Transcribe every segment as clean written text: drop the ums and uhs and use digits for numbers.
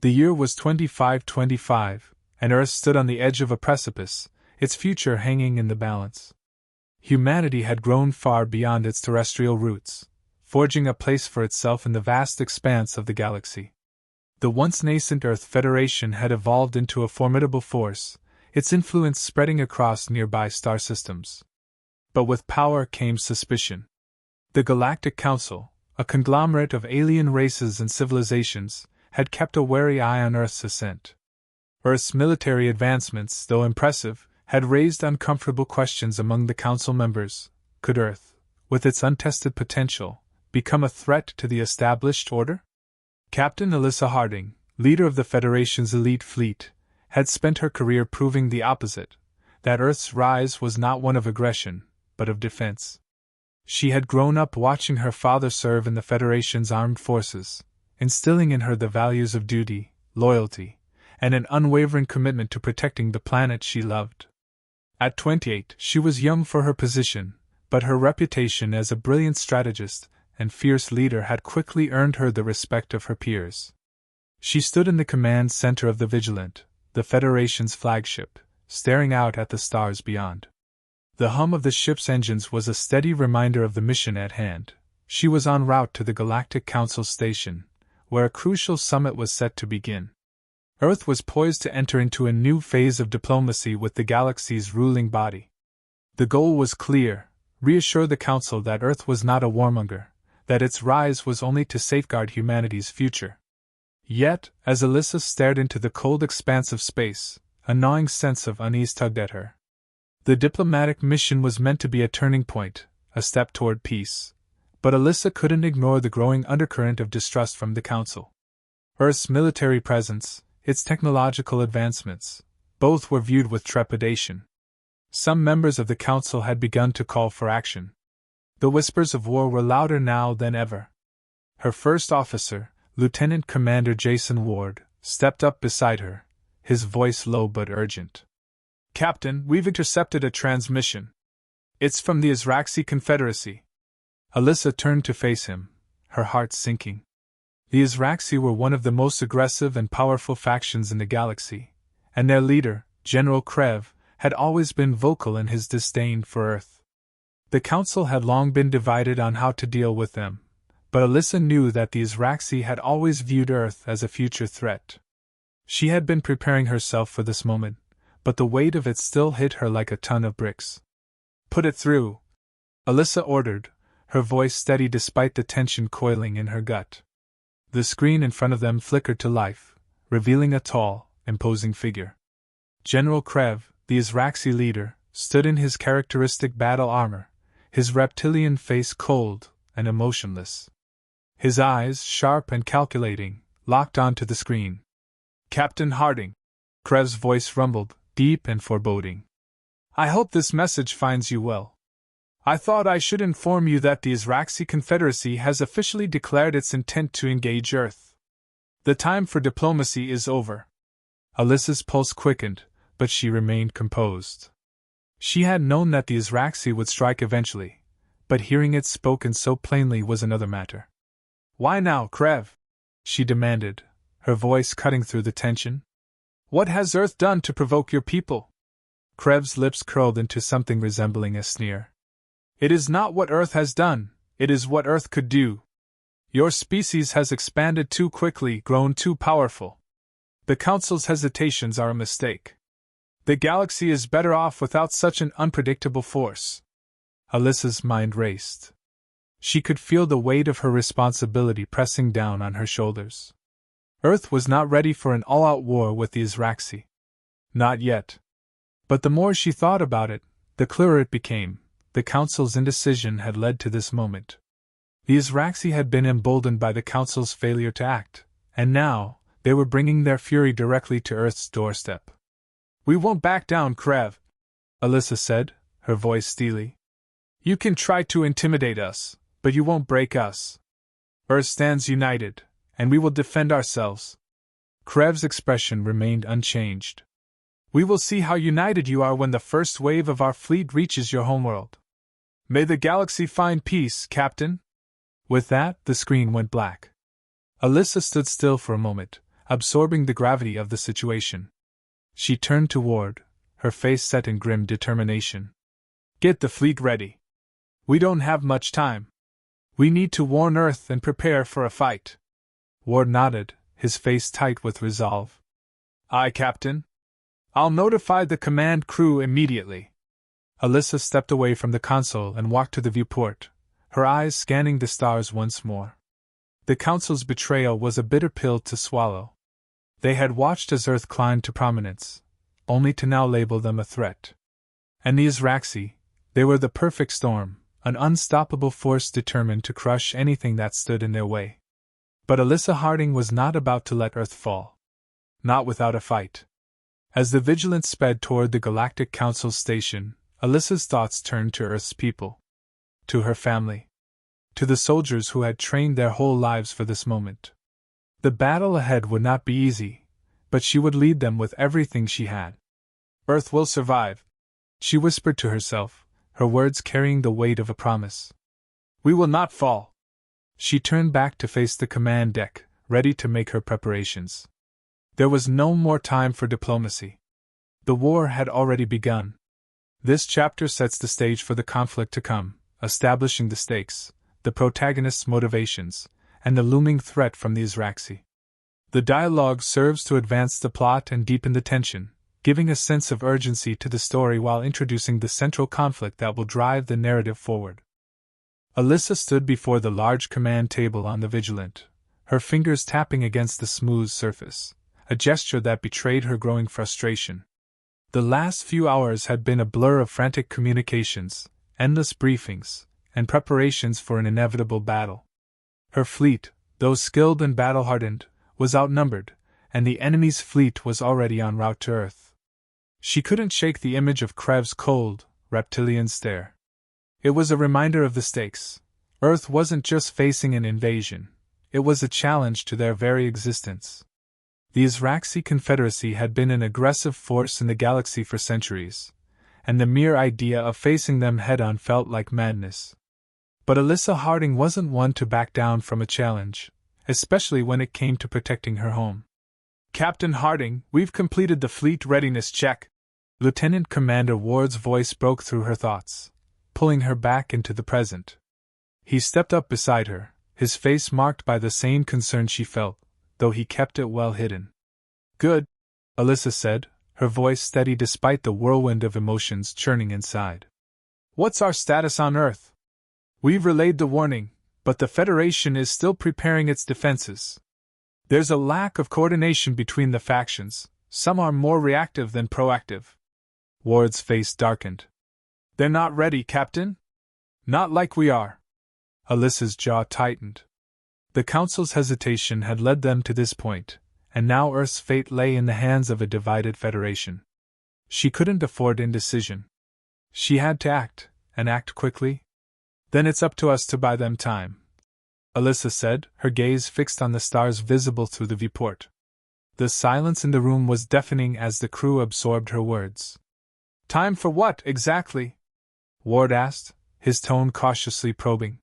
The year was 2525, and Earth stood on the edge of a precipice, its future hanging in the balance. Humanity had grown far beyond its terrestrial roots, forging a place for itself in the vast expanse of the galaxy. The once nascent Earth Federation had evolved into a formidable force, its influence spreading across nearby star systems. But with power came suspicion. The Galactic Council, a conglomerate of alien races and civilizations, had kept a wary eye on Earth's ascent. Earth's military advancements, though impressive, had raised uncomfortable questions among the Council members. Could Earth, with its untested potential, become a threat to the established order? Captain Alyssa Harding, leader of the Federation's elite fleet, had spent her career proving the opposite, that Earth's rise was not one of aggression, but of defense. She had grown up watching her father serve in the Federation's armed forces, instilling in her the values of duty, loyalty, and an unwavering commitment to protecting the planet she loved. At 28, she was young for her position, but her reputation as a brilliant strategist and fierce leader had quickly earned her the respect of her peers. She stood in the command center of the Vigilant, the Federation's flagship, staring out at the stars beyond. The hum of the ship's engines was a steady reminder of the mission at hand. She was en route to the Galactic Council station, where a crucial summit was set to begin. Earth was poised to enter into a new phase of diplomacy with the galaxy's ruling body. The goal was clear: reassure the Council that Earth was not a warmonger, that its rise was only to safeguard humanity's future. Yet, as Alyssa stared into the cold expanse of space, a gnawing sense of unease tugged at her. The diplomatic mission was meant to be a turning point, a step toward peace, but Alyssa couldn't ignore the growing undercurrent of distrust from the Council. Earth's military presence, its technological advancements, both were viewed with trepidation. Some members of the Council had begun to call for action. The whispers of war were louder now than ever. Her first officer, Lieutenant Commander Jason Ward, stepped up beside her, his voice low but urgent. "Captain, we've intercepted a transmission. It's from the Azraxi Confederacy." Alyssa turned to face him, her heart sinking. The Azraxi were one of the most aggressive and powerful factions in the galaxy, and their leader, General Krev, had always been vocal in his disdain for Earth. The Council had long been divided on how to deal with them, but Alyssa knew that the Azraxi had always viewed Earth as a future threat. She had been preparing herself for this moment, but the weight of it still hit her like a ton of bricks. "Put it through," Alyssa ordered, her voice steady despite the tension coiling in her gut. The screen in front of them flickered to life, revealing a tall, imposing figure. General Krev, the Azraxi leader, stood in his characteristic battle armor, his reptilian face cold and emotionless. His eyes, sharp and calculating, locked onto the screen. "Captain Harding," Krev's voice rumbled, deep and foreboding. "I hope this message finds you well. I thought I should inform you that the Azraxi Confederacy has officially declared its intent to engage Earth. The time for diplomacy is over." Alyssa's pulse quickened, but she remained composed. She had known that the Azraxi would strike eventually, but hearing it spoken so plainly was another matter. "Why now, Krev?" she demanded, her voice cutting through the tension. "What has Earth done to provoke your people?" Krev's lips curled into something resembling a sneer. "It is not what Earth has done, it is what Earth could do. Your species has expanded too quickly, grown too powerful. The Council's hesitations are a mistake. The galaxy is better off without such an unpredictable force." Alyssa's mind raced. She could feel the weight of her responsibility pressing down on her shoulders. Earth was not ready for an all-out war with the Azraxi. Not yet. But the more she thought about it, the clearer it became. The Council's indecision had led to this moment. The Azraxi had been emboldened by the Council's failure to act, and now, they were bringing their fury directly to Earth's doorstep. "We won't back down, Krev," Alyssa said, her voice steely. "You can try to intimidate us, but you won't break us. Earth stands united, and we will defend ourselves." Krev's expression remained unchanged. "We will see how united you are when the first wave of our fleet reaches your homeworld. May the galaxy find peace, Captain." With that, the screen went black. Alyssa stood still for a moment, absorbing the gravity of the situation. She turned to Ward, her face set in grim determination. "Get the fleet ready. We don't have much time. We need to warn Earth and prepare for a fight." Ward nodded, his face tight with resolve. "Aye, Captain. I'll notify the command crew immediately." Alyssa stepped away from the console and walked to the viewport, her eyes scanning the stars once more. The Council's betrayal was a bitter pill to swallow. They had watched as Earth climbed to prominence, only to now label them a threat. And the Izraxi, they were the perfect storm, an unstoppable force determined to crush anything that stood in their way. But Alyssa Harding was not about to let Earth fall. Not without a fight. As the Vigilance sped toward the Galactic Council station, Alyssa's thoughts turned to Earth's people. To her family. To the soldiers who had trained their whole lives for this moment. The battle ahead would not be easy, but she would lead them with everything she had. "Earth will survive," she whispered to herself, her words carrying the weight of a promise. "We will not fall." She turned back to face the command deck, ready to make her preparations. There was no more time for diplomacy. The war had already begun. This chapter sets the stage for the conflict to come, establishing the stakes, the protagonist's motivations, and the looming threat from the Izraxi. The dialogue serves to advance the plot and deepen the tension, giving a sense of urgency to the story while introducing the central conflict that will drive the narrative forward. Alyssa stood before the large command table on the Vigilant, her fingers tapping against the smooth surface, a gesture that betrayed her growing frustration. The last few hours had been a blur of frantic communications, endless briefings, and preparations for an inevitable battle. Her fleet, though skilled and battle-hardened, was outnumbered, and the enemy's fleet was already en route to Earth. She couldn't shake the image of Krev's cold, reptilian stare. It was a reminder of the stakes. Earth wasn't just facing an invasion, it was a challenge to their very existence. The Izraxi Confederacy had been an aggressive force in the galaxy for centuries, and the mere idea of facing them head-on felt like madness. But Alyssa Harding wasn't one to back down from a challenge, especially when it came to protecting her home. "Captain Harding, we've completed the fleet readiness check." Lieutenant Commander Ward's voice broke through her thoughts, pulling her back into the present. He stepped up beside her, his face marked by the same concern she felt, though he kept it well hidden. "Good," Alyssa said, her voice steady despite the whirlwind of emotions churning inside. "What's our status on Earth? We've relayed the warning, but the Federation is still preparing its defenses. There's a lack of coordination between the factions, some are more reactive than proactive." Ward's face darkened. "They're not ready, Captain?" "Not like we are." Alyssa's jaw tightened. The Council's hesitation had led them to this point, and now Earth's fate lay in the hands of a divided Federation. She couldn't afford indecision. She had to act, and act quickly. "Then it's up to us to buy them time," Alyssa said, her gaze fixed on the stars visible through the viewport. The silence in the room was deafening as the crew absorbed her words. "Time for what, exactly?" Ward asked, his tone cautiously probing.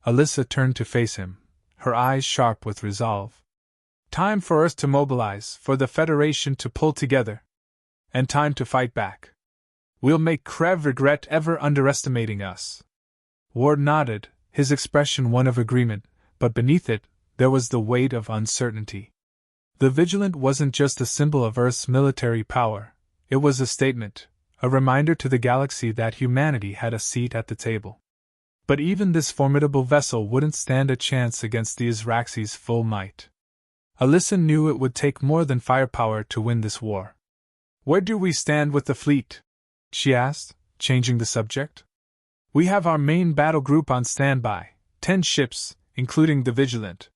Alyssa turned to face him, her eyes sharp with resolve. "Time for Earth to mobilize, for the Federation to pull together. And time to fight back. We'll make Krev regret ever underestimating us." Ward nodded, his expression one of agreement, but beneath it, there was the weight of uncertainty. The Vigilant wasn't just a symbol of Earth's military power, it was a statement, a reminder to the galaxy that humanity had a seat at the table. But even this formidable vessel wouldn't stand a chance against the Izraxi's full might. Alyssa knew it would take more than firepower to win this war. "Where do we stand with the fleet?" she asked, changing the subject. "We have our main battle group on standby, 10 ships, including the Vigilant.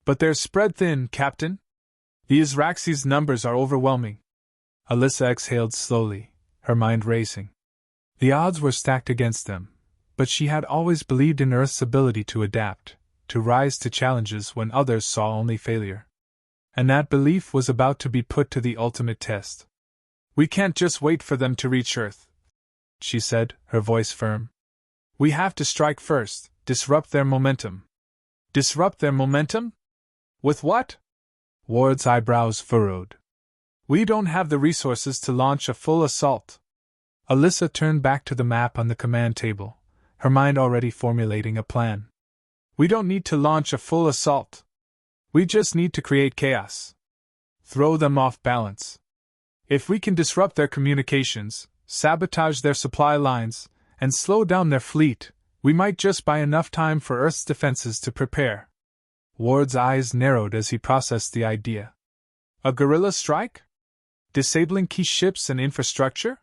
But they're spread thin, Captain. The Izraxi's numbers are overwhelming." Alyssa exhaled slowly, her mind racing. The odds were stacked against them, but she had always believed in Earth's ability to adapt, to rise to challenges when others saw only failure. And that belief was about to be put to the ultimate test. "We can't just wait for them to reach Earth," she said, her voice firm. "We have to strike first, disrupt their momentum." "Disrupt their momentum? With what?" Ward's eyebrows furrowed. We don't have the resources to launch a full assault. Alyssa turned back to the map on the command table, her mind already formulating a plan. We don't need to launch a full assault. We just need to create chaos. Throw them off balance. If we can disrupt their communications, sabotage their supply lines, and slow down their fleet, we might just buy enough time for Earth's defenses to prepare. Ward's eyes narrowed as he processed the idea. A guerrilla strike? Disabling key ships and infrastructure?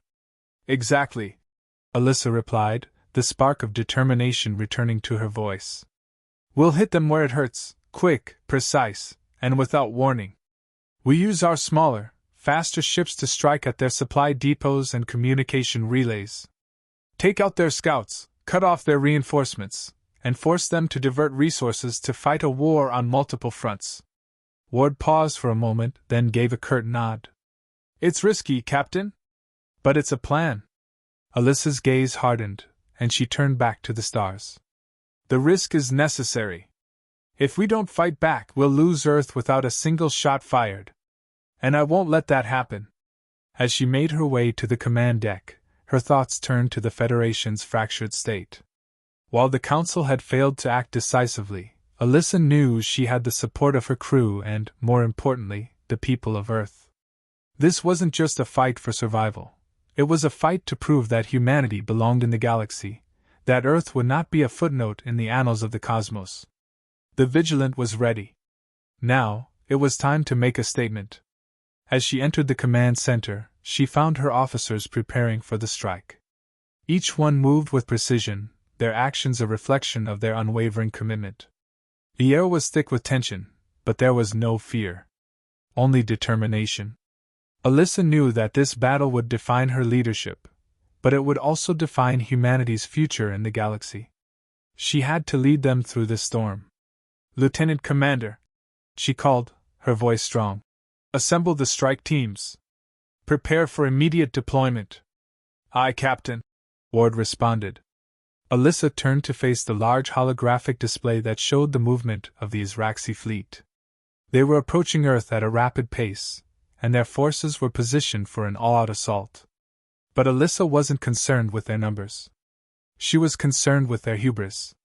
Exactly, Alyssa replied, the spark of determination returning to her voice. We'll hit them where it hurts, quick, precise, and without warning. We use our smaller, faster ships to strike at their supply depots and communication relays. Take out their scouts, cut off their reinforcements, and force them to divert resources to fight a war on multiple fronts. Ward paused for a moment, then gave a curt nod. It's risky, Captain. But it's a plan. Alyssa's gaze hardened, and she turned back to the stars. The risk is necessary. If we don't fight back, we'll lose Earth without a single shot fired. And I won't let that happen. As she made her way to the command deck, her thoughts turned to the Federation's fractured state. While the Council had failed to act decisively, Alyssa knew she had the support of her crew and, more importantly, the people of Earth. This wasn't just a fight for survival. It was a fight to prove that humanity belonged in the galaxy, that Earth would not be a footnote in the annals of the cosmos. The Vigilant was ready. Now, it was time to make a statement. As she entered the command center, she found her officers preparing for the strike. Each one moved with precision, their actions a reflection of their unwavering commitment. The air was thick with tension, but there was no fear. Only determination. Alyssa knew that this battle would define her leadership, but it would also define humanity's future in the galaxy. She had to lead them through the storm. Lieutenant Commander, she called, her voice strong. Assemble the strike teams. Prepare for immediate deployment. Aye, Captain, Ward responded. Alyssa turned to face the large holographic display that showed the movement of the Izraxi fleet. They were approaching Earth at a rapid pace, and their forces were positioned for an all-out assault. But Alyssa wasn't concerned with their numbers. She was concerned with their hubris.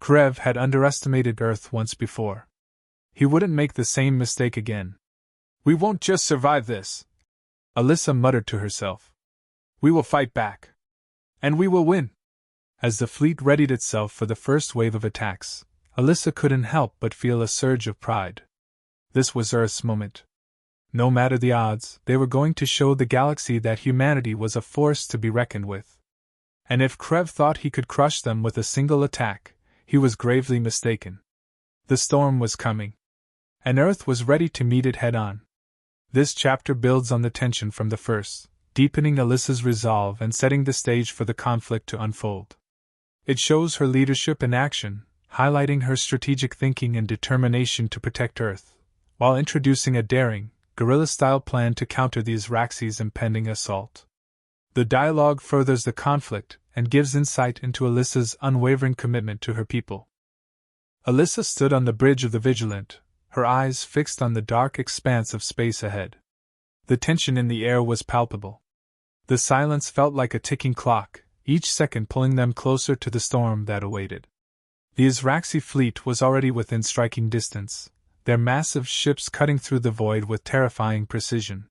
Krev had underestimated Earth once before. He wouldn't make the same mistake again. We won't just survive this, Alyssa muttered to herself. We will fight back. And we will win. As the fleet readied itself for the first wave of attacks, Alyssa couldn't help but feel a surge of pride. This was Earth's moment. No matter the odds, they were going to show the galaxy that humanity was a force to be reckoned with. And if Krev thought he could crush them with a single attack, he was gravely mistaken. The storm was coming. And Earth was ready to meet it head-on. This chapter builds on the tension from the first, deepening Alyssa's resolve and setting the stage for the conflict to unfold. It shows her leadership in action, highlighting her strategic thinking and determination to protect Earth, while introducing a daring, guerrilla-style plan to counter the Izraxi's impending assault. The dialogue furthers the conflict and gives insight into Alyssa's unwavering commitment to her people. Alyssa stood on the bridge of the Vigilant, her eyes fixed on the dark expanse of space ahead. The tension in the air was palpable. The silence felt like a ticking clock, each second pulling them closer to the storm that awaited. The Izraxi fleet was already within striking distance, their massive ships cutting through the void with terrifying precision.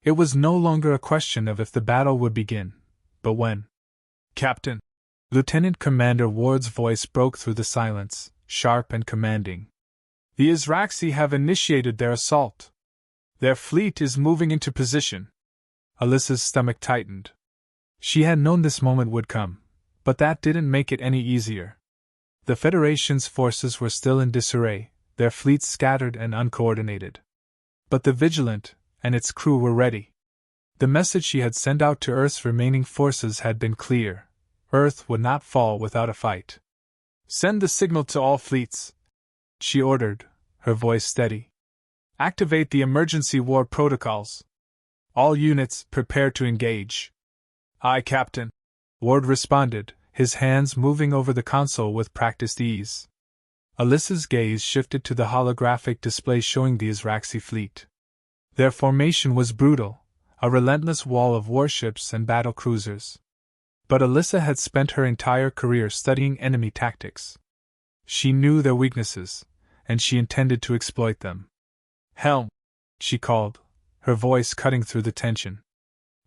It was no longer a question of if the battle would begin, but when. Captain! Lieutenant Commander Ward's voice broke through the silence, sharp and commanding. The Izraxi have initiated their assault. Their fleet is moving into position. Alyssa's stomach tightened. She had known this moment would come, but that didn't make it any easier. The Federation's forces were still in disarray, their fleets scattered and uncoordinated. But the Vigilant and its crew were ready. The message she had sent out to Earth's remaining forces had been clear. Earth would not fall without a fight. Send the signal to all fleets, she ordered, her voice steady. Activate the emergency war protocols. All units prepare to engage. Aye, Captain, Ward responded, his hands moving over the console with practiced ease. Alyssa's gaze shifted to the holographic display showing the Izraxi fleet. Their formation was brutal, a relentless wall of warships and battle cruisers. But Alyssa had spent her entire career studying enemy tactics. She knew their weaknesses, and she intended to exploit them. "Helm!" she called, her voice cutting through the tension.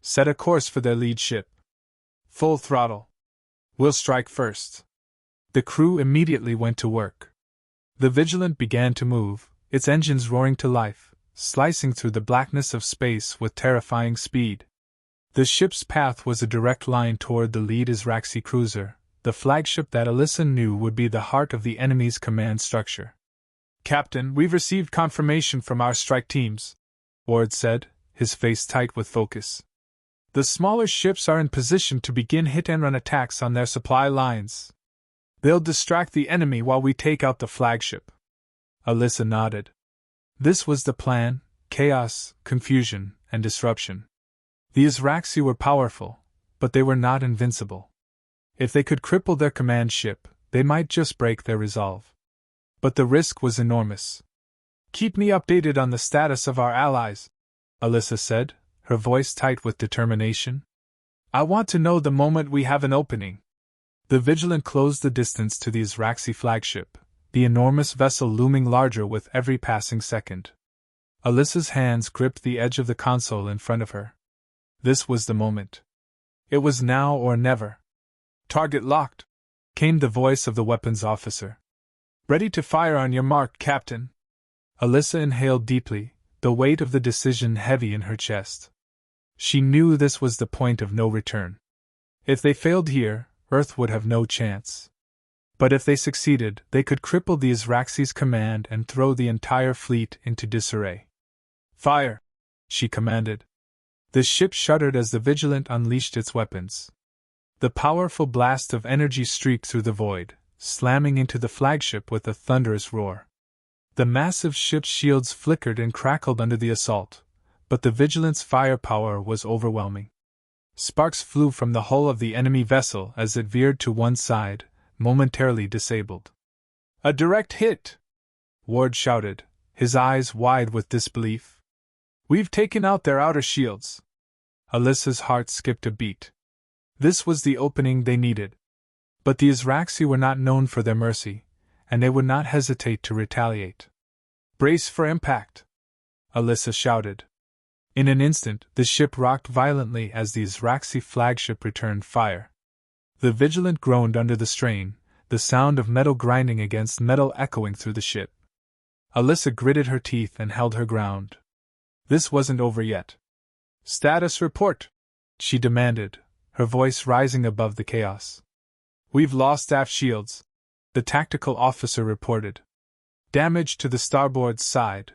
"Set a course for their lead ship. Full throttle. We'll strike first." The crew immediately went to work. The Vigilant began to move, its engines roaring to life, slicing through the blackness of space with terrifying speed. The ship's path was a direct line toward the lead Izraxi cruiser, the flagship that Alyssa knew would be the heart of the enemy's command structure. "Captain, we've received confirmation from our strike teams," Ward said, his face tight with focus. "The smaller ships are in position to begin hit-and-run attacks on their supply lines. They'll distract the enemy while we take out the flagship." Alyssa nodded. This was the plan: chaos, confusion, and disruption. The Izraxi were powerful, but they were not invincible. If they could cripple their command ship, they might just break their resolve. But the risk was enormous. "Keep me updated on the status of our allies," Alyssa said, her voice tight with determination. "I want to know the moment we have an opening." The Vigilant closed the distance to the Izraxi flagship, the enormous vessel looming larger with every passing second. Alyssa's hands gripped the edge of the console in front of her. This was the moment. It was now or never. "Target locked," came the voice of the weapons officer. "Ready to fire on your mark, Captain." Alyssa inhaled deeply, the weight of the decision heavy in her chest. She knew this was the point of no return. If they failed here, Earth would have no chance. But if they succeeded, they could cripple the Izraxi's command and throw the entire fleet into disarray. "Fire!" she commanded. The ship shuddered as the Vigilant unleashed its weapons. The powerful blast of energy streaked through the void, slamming into the flagship with a thunderous roar. The massive ship's shields flickered and crackled under the assault, but the Vigilant's firepower was overwhelming. Sparks flew from the hull of the enemy vessel as it veered to one side, momentarily disabled. "A direct hit!" Ward shouted, his eyes wide with disbelief. "We've taken out their outer shields." Alyssa's heart skipped a beat. This was the opening they needed. But the Izraxi were not known for their mercy, and they would not hesitate to retaliate. "Brace for impact!" Alyssa shouted. In an instant, the ship rocked violently as the Izraxi flagship returned fire. The Vigilant groaned under the strain, the sound of metal grinding against metal echoing through the ship. Alyssa gritted her teeth and held her ground. This wasn't over yet. "Status report," she demanded, her voice rising above the chaos. "We've lost aft shields," the tactical officer reported. "Damage to the starboard side.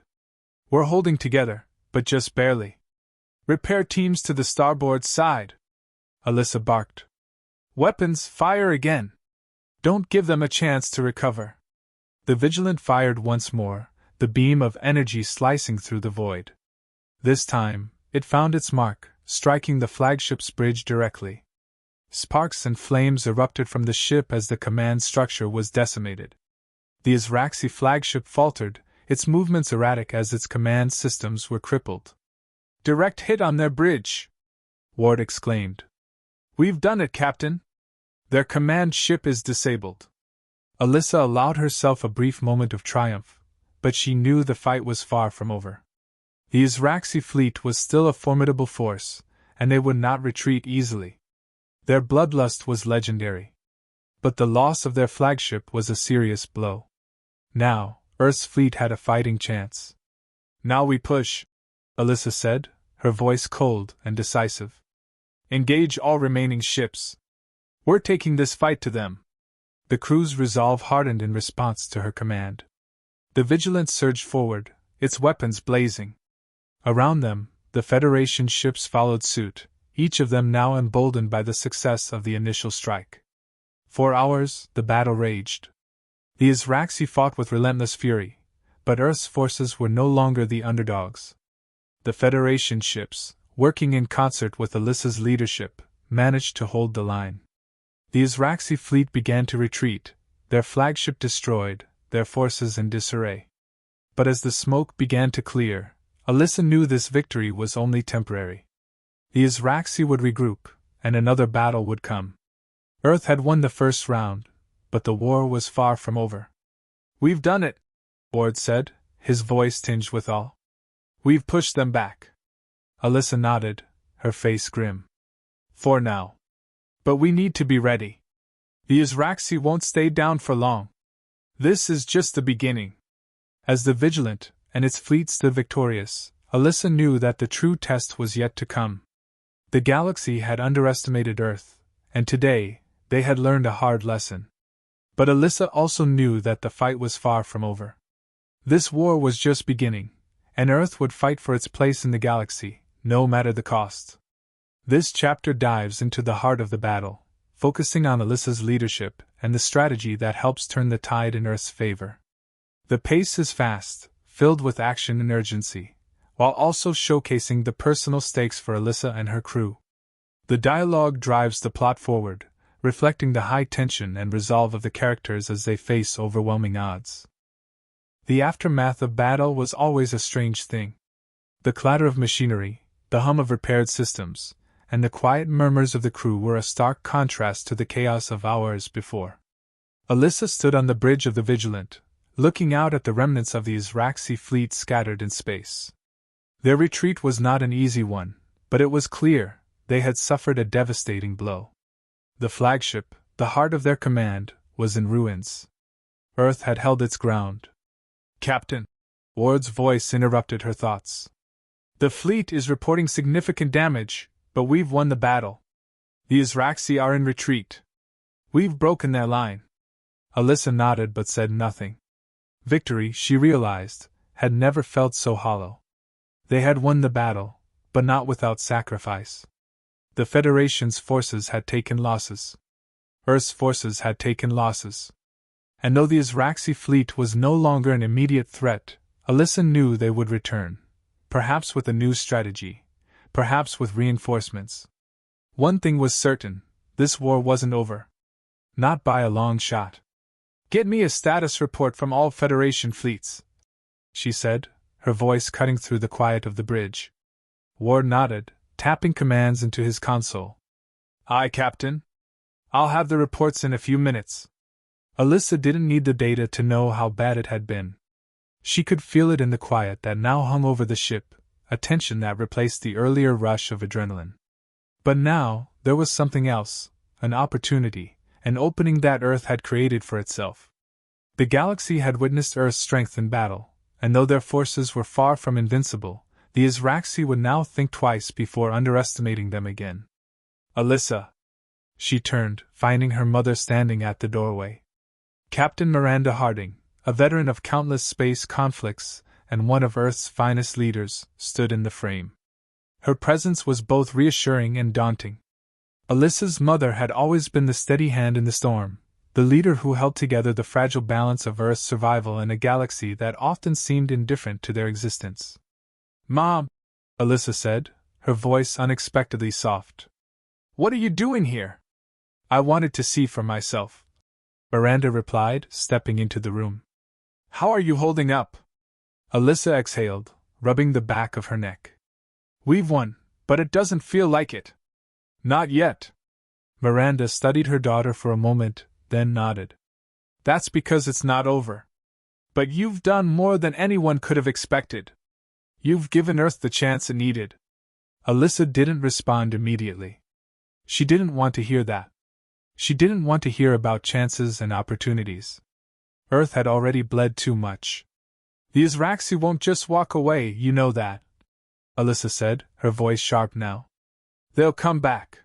We're holding together, but just barely. Repair teams to the starboard side," Alyssa barked. "Weapons, fire again! Don't give them a chance to recover." The Vigilant fired once more, the beam of energy slicing through the void. This time, it found its mark, striking the flagship's bridge directly. Sparks and flames erupted from the ship as the command structure was decimated. The Izraxi flagship faltered, its movements erratic as its command systems were crippled. "Direct hit on their bridge!" Ward exclaimed. "We've done it, Captain! Their command ship is disabled." Alyssa allowed herself a brief moment of triumph, but she knew the fight was far from over. The Izraxi fleet was still a formidable force, and they would not retreat easily. Their bloodlust was legendary. But the loss of their flagship was a serious blow. Now, Earth's fleet had a fighting chance. "Now we push," Alyssa said, her voice cold and decisive. "Engage all remaining ships. We're taking this fight to them." The crew's resolve hardened in response to her command. The Vigilant surged forward, its weapons blazing. Around them, the Federation ships followed suit, each of them now emboldened by the success of the initial strike. For hours, the battle raged. The Izraxi fought with relentless fury, but Earth's forces were no longer the underdogs. The Federation ships, working in concert with Alyssa's leadership, managed to hold the line. The Izraxi fleet began to retreat, their flagship destroyed, their forces in disarray. But as the smoke began to clear, Alyssa knew this victory was only temporary. The Izraxi would regroup, and another battle would come. Earth had won the first round, but the war was far from over. "We've done it," Ward said, his voice tinged with awe. "We've pushed them back." Alyssa nodded, her face grim. "For now. But we need to be ready. The Izraxi won't stay down for long. This is just the beginning." As the Vigilant and its fleet stood victorious, Alyssa knew that the true test was yet to come. The galaxy had underestimated Earth, and today, they had learned a hard lesson. But Alyssa also knew that the fight was far from over. This war was just beginning, and Earth would fight for its place in the galaxy, no matter the cost. This chapter dives into the heart of the battle, focusing on Alyssa's leadership and the strategy that helps turn the tide in Earth's favor. The pace is fast, filled with action and urgency, while also showcasing the personal stakes for Alyssa and her crew. The dialogue drives the plot forward, reflecting the high tension and resolve of the characters as they face overwhelming odds. The aftermath of battle was always a strange thing. The clatter of machinery, the hum of repaired systems, and the quiet murmurs of the crew were a stark contrast to the chaos of hours before. Alyssa stood on the bridge of the Vigilant, looking out at the remnants of the Izraxi fleet scattered in space. Their retreat was not an easy one, but it was clear they had suffered a devastating blow. The flagship, the heart of their command, was in ruins. Earth had held its ground. "Captain," Ward's voice interrupted her thoughts. "The fleet is reporting significant damage, but we've won the battle. The Izraxi are in retreat. We've broken their line." Alyssa nodded but said nothing. Victory, she realized, had never felt so hollow. They had won the battle, but not without sacrifice. The Federation's forces had taken losses. Earth's forces had taken losses. And though the Izraxi fleet was no longer an immediate threat, Alyssa knew they would return, perhaps with a new strategy, perhaps with reinforcements. One thing was certain, this war wasn't over. Not by a long shot. "Get me a status report from all Federation fleets," she said, her voice cutting through the quiet of the bridge. Ward nodded, tapping commands into his console. "Aye, Captain. I'll have the reports in a few minutes." Alyssa didn't need the data to know how bad it had been. She could feel it in the quiet that now hung over the ship, a tension that replaced the earlier rush of adrenaline. But now, there was something else, an opportunity, an opening that Earth had created for itself. The galaxy had witnessed Earth's strength in battle, and though their forces were far from invincible, the Izraxi would now think twice before underestimating them again. "Alyssa." She turned, finding her mother standing at the doorway. Captain Miranda Harding, a veteran of countless space conflicts and one of Earth's finest leaders, stood in the frame. Her presence was both reassuring and daunting. Alyssa's mother had always been the steady hand in the storm, the leader who held together the fragile balance of Earth's survival in a galaxy that often seemed indifferent to their existence. "Mom," Alyssa said, her voice unexpectedly soft. "What are you doing here?" "I wanted to see for myself," Miranda replied, stepping into the room. "How are you holding up?" Alyssa exhaled, rubbing the back of her neck. "We've won, but it doesn't feel like it." "Not yet." Miranda studied her daughter for a moment, then nodded. "That's because it's not over. But you've done more than anyone could have expected. You've given Earth the chance it needed." Alyssa didn't respond immediately. She didn't want to hear that. She didn't want to hear about chances and opportunities. Earth had already bled too much. "The Izraxi won't just walk away, you know that," Alyssa said, her voice sharp now. "They'll come back.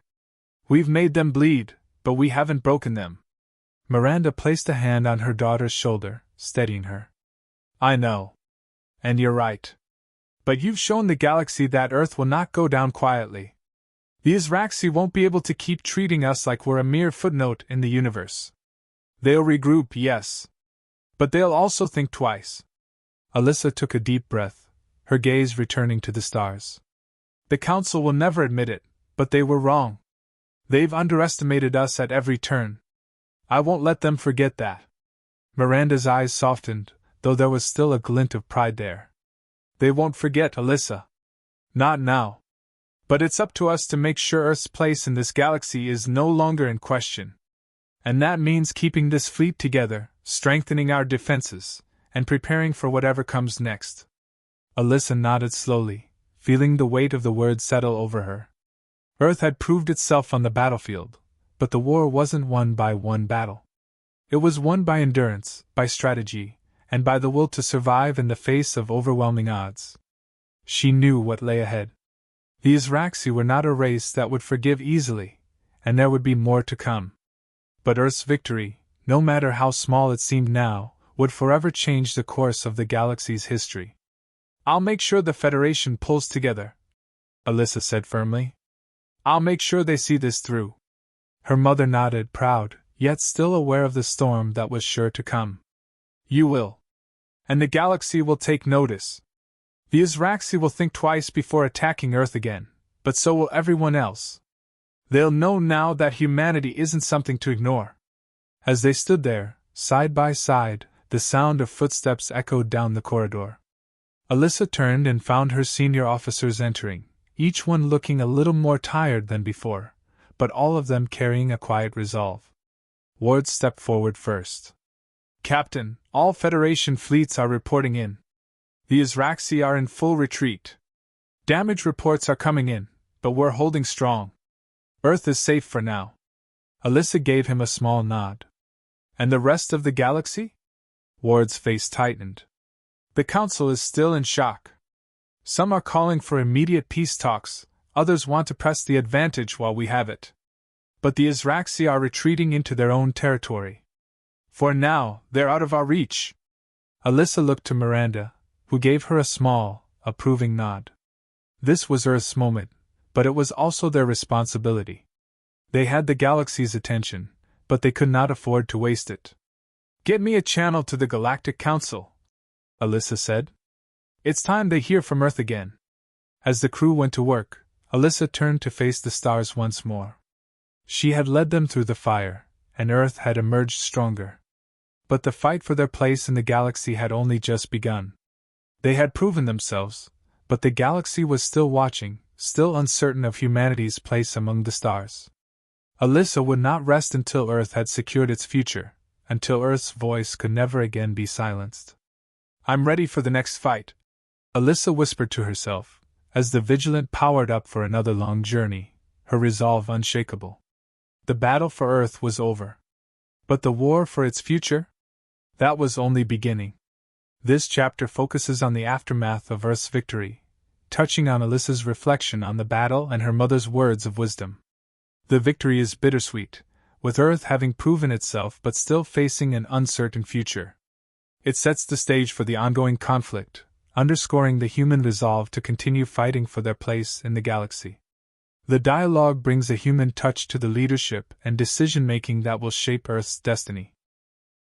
We've made them bleed, but we haven't broken them." Miranda placed a hand on her daughter's shoulder, steadying her. "I know. And you're right. But you've shown the galaxy that Earth will not go down quietly. The Izraxi won't be able to keep treating us like we're a mere footnote in the universe. They'll regroup, yes. But they'll also think twice." Alyssa took a deep breath, her gaze returning to the stars. "The Council will never admit it, but they were wrong. They've underestimated us at every turn. I won't let them forget that." Miranda's eyes softened, though there was still a glint of pride there. They won't forget, Alyssa. Not now. But it's up to us to make sure Earth's place in this galaxy is no longer in question. And that means keeping this fleet together, strengthening our defenses, and preparing for whatever comes next. Alyssa nodded slowly, feeling the weight of the words settle over her. Earth had proved itself on the battlefield, but the war wasn't won by one battle. It was won by endurance, by strategy, and by the will to survive in the face of overwhelming odds. She knew what lay ahead. The Izraxi were not a race that would forgive easily, and there would be more to come. But Earth's victory, no matter how small it seemed now, would forever change the course of the galaxy's history. I'll make sure the Federation pulls together, Alyssa said firmly. I'll make sure they see this through. Her mother nodded, proud, yet still aware of the storm that was sure to come. You will. And the galaxy will take notice. The Izraxi will think twice before attacking Earth again, but so will everyone else. They'll know now that humanity isn't something to ignore. As they stood there, side by side, the sound of footsteps echoed down the corridor. Alyssa turned and found her senior officers entering, each one looking a little more tired than before, but all of them carrying a quiet resolve. Ward stepped forward first. Captain, all Federation fleets are reporting in. The Izraxi are in full retreat. Damage reports are coming in, but we're holding strong. Earth is safe for now. Alyssa gave him a small nod. And the rest of the galaxy? Ward's face tightened. The Council is still in shock. Some are calling for immediate peace talks, others want to press the advantage while we have it. But the Izraxi are retreating into their own territory. For now, they're out of our reach. Alyssa looked to Miranda, who gave her a small, approving nod. This was Earth's moment, but it was also their responsibility. They had the galaxy's attention, but they could not afford to waste it. Get me a channel to the Galactic Council, Alyssa said. It's time they hear from Earth again. As the crew went to work, Alyssa turned to face the stars once more. She had led them through the fire, and Earth had emerged stronger. But the fight for their place in the galaxy had only just begun. They had proven themselves, but the galaxy was still watching, still uncertain of humanity's place among the stars. Alyssa would not rest until Earth had secured its future, until Earth's voice could never again be silenced. I'm ready for the next fight, Alyssa whispered to herself, as the Vigilant powered up for another long journey, her resolve unshakable. The battle for Earth was over. But the war for its future? That was only beginning. This chapter focuses on the aftermath of Earth's victory, touching on Alyssa's reflection on the battle and her mother's words of wisdom. The victory is bittersweet, with Earth having proven itself but still facing an uncertain future. It sets the stage for the ongoing conflict, underscoring the human resolve to continue fighting for their place in the galaxy. The dialogue brings a human touch to the leadership and decision-making that will shape Earth's destiny.